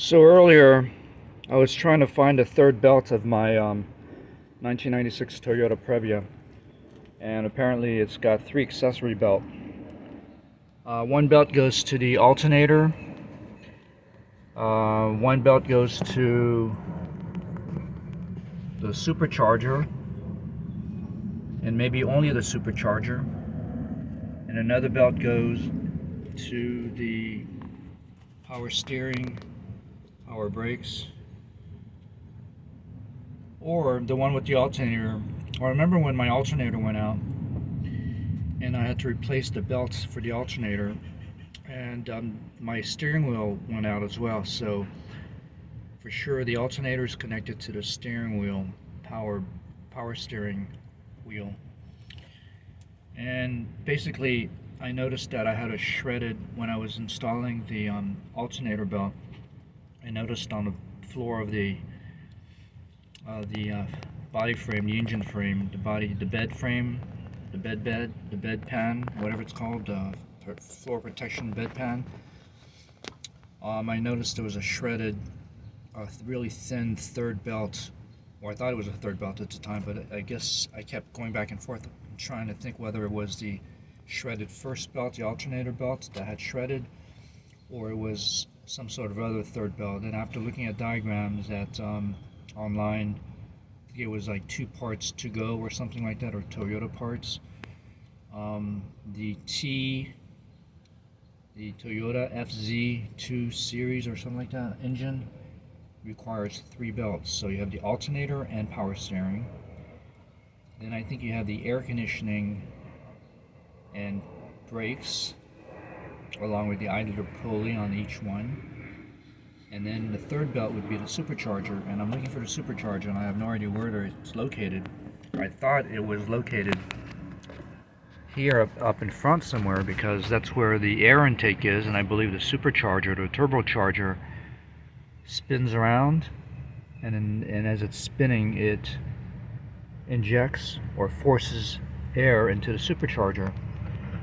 So earlier, I was trying to find a third belt of my 1996 Toyota Previa, and apparently it's got three accessory belts. One belt goes to the alternator, one belt goes to the supercharger, and maybe only the supercharger, and another belt goes to the power steering, power brakes, or the one with the alternator. I remember when my alternator went out and I had to replace the belts for the alternator, and my steering wheel went out as well. So for sure the alternator is connected to the steering wheel, power steering wheel. And basically I noticed that I had a shredded, when I was installing the alternator belt, I noticed on the floor of the body frame, the engine frame, the bed frame, the bed pan, whatever it's called, floor protection bed pan. I noticed there was a shredded, really thin third belt, or I thought it was a third belt at the time, but I guess I kept going back and forth trying to think whether it was the shredded first belt, the alternator belt that had shredded, or it was some sort of other third belt. And after looking at diagrams online, I think it was like 2 parts to go or something like that, or Toyota parts. The Toyota FZ2 series or something like that engine requires 3 belts. So you have the alternator and power steering. Then I think you have the air conditioning and brakes, along with the idler pulley on each one. And then the third belt would be the supercharger, and I'm looking for the supercharger and I have no idea where it's located. I thought it was located here up in front somewhere, because that's where the air intake is, and I believe the supercharger, the turbocharger, spins around, and as it's spinning it injects or forces air into the supercharger.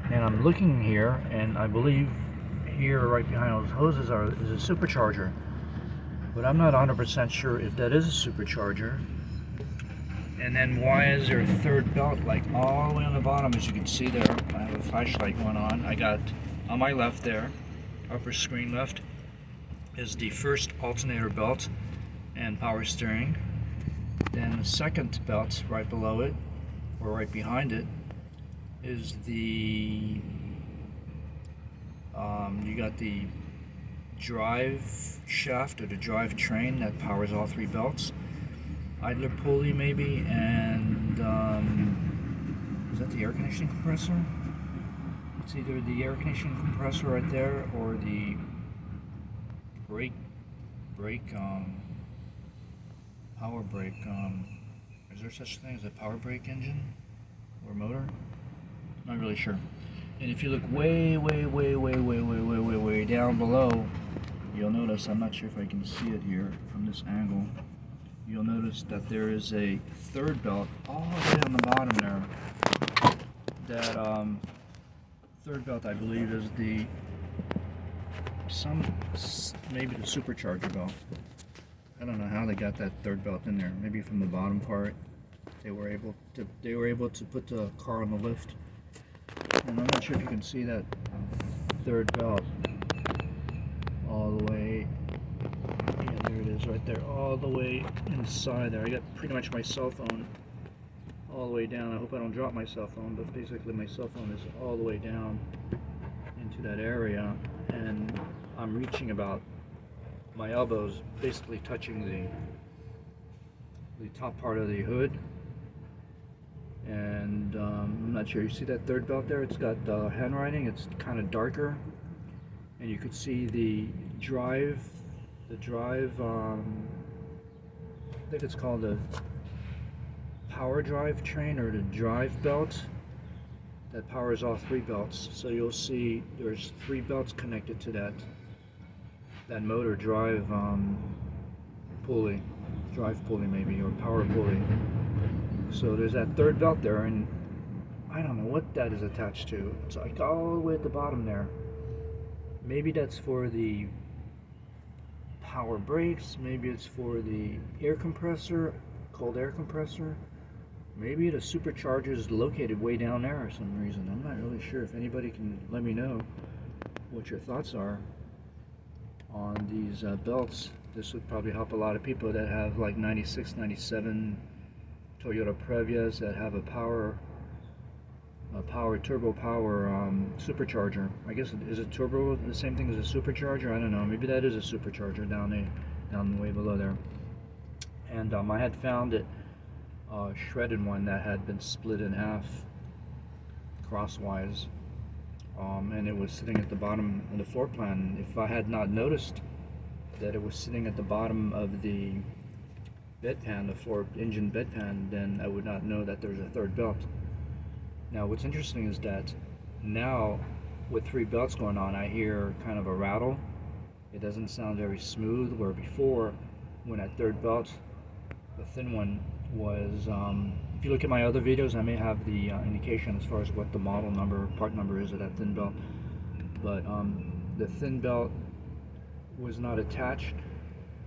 And I'm looking here, and I believe here right behind those hoses is a supercharger, but I'm not 100% sure if that is a supercharger. And then why is there a third belt like all the way on the bottom? As you can see there, I have a flashlight going on. I got on my left there, upper screen left, is the first alternator belt and power steering. Then the second belt right below it, or right behind it, is the you got the drive shaft, or the drive train that powers all 3 belts, idler pulley maybe, and is that the air conditioning compressor? It's either the air conditioning compressor right there, or the brake power brake. Is there such a thing as a power brake engine or motor? Not really sure. And if you look way down below, you'll notice, I'm not sure if I can see it here from this angle, you'll notice that there is a third belt all the way on the bottom there. That third belt, I believe, is maybe the supercharger belt. I don't know how they got that third belt in there. Maybe from the bottom part they were able to put the car on the lift. And I'm not sure if you can see that third belt all the way. Yeah, there it is right there, all the way inside there. I got pretty much my cell phone all the way down. I hope I don't drop my cell phone, but basically my cell phone is all the way down into that area, and I'm reaching about my elbows, basically touching the top part of the hood. And I'm not sure, you see that third belt there? It's got handwriting, it's kind of darker, and you could see the drive, I think it's called the power drive train, or the drive belt that powers all 3 belts. So you'll see there's 3 belts connected to that motor drive pulley, maybe, or power pulley. So there's that third belt there, and I don't know what that is attached to. It's like all the way at the bottom there. Maybe that's for the power brakes, maybe it's for the air compressor, cold air compressor. Maybe the supercharger is located way down there for some reason. I'm not really sure. If anybody can let me know what your thoughts are on these belts. This would probably help a lot of people that have like 96, 97 Toyota Previas that have a turbo power supercharger. I guess, is it turbo the same thing as a supercharger? I don't know. Maybe that is a supercharger down way below there. And I had found it shredded one that had been split in half crosswise, and it was sitting at the bottom of the floor plan. If I had not noticed that it was sitting at the bottom of the bed pan, the floor engine bed pan, then I would not know that there's a third belt. Now what's interesting is that now with 3 belts going on, I hear kind of a rattle. It doesn't sound very smooth, where before, when that third belt, the thin one, was, if you look at my other videos, I may have the indication as far as what the model number, part number is of that thin belt. But the thin belt was not attached,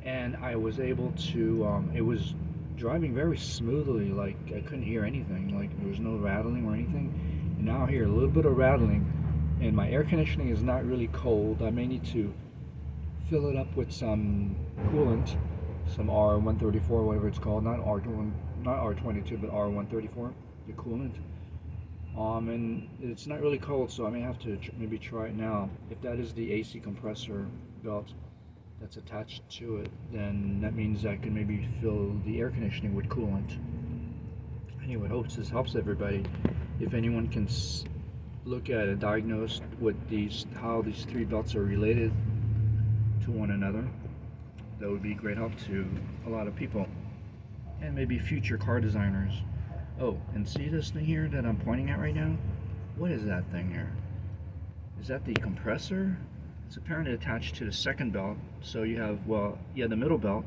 and I was able to, it was driving very smoothly, like I couldn't hear anything, like there was no rattling or anything. And now I hear a little bit of rattling, and my air conditioning is not really cold. I may need to fill it up with some coolant, some R134, whatever it's called, not R22, but R134, the coolant. And it's not really cold, so I may have to maybe try it now. If that is the AC compressor belt that's attached to it, then that means I can maybe fill the air conditioning with coolant. Anyway, I hope this helps everybody. If anyone can look at and diagnose what how these 3 belts are related to one another, that would be great help to a lot of people, and maybe future car designers. Oh, and see this thing here that I'm pointing at right now? What is that thing here? Is that the compressor? It's apparently attached to the second belt. So you have, well, yeah, the middle belt,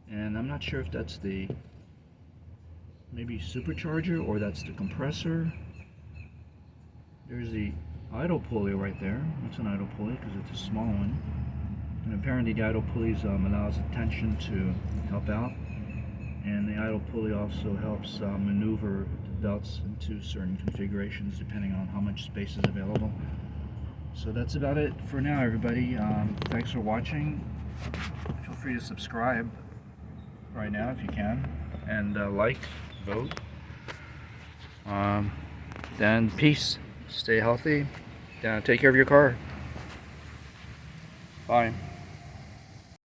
and I'm not sure if that's the maybe supercharger or that's the compressor. There's the idle pulley right there. That's an idle pulley because it's a small one. And apparently the idle pulley allows the tension to help out, and the idle pulley also helps maneuver the belts into certain configurations depending on how much space is available. So that's about it for now, everybody. Thanks for watching. Feel free to subscribe right now if you can, and like, vote. Then peace. Stay healthy. Take care of your car. Bye.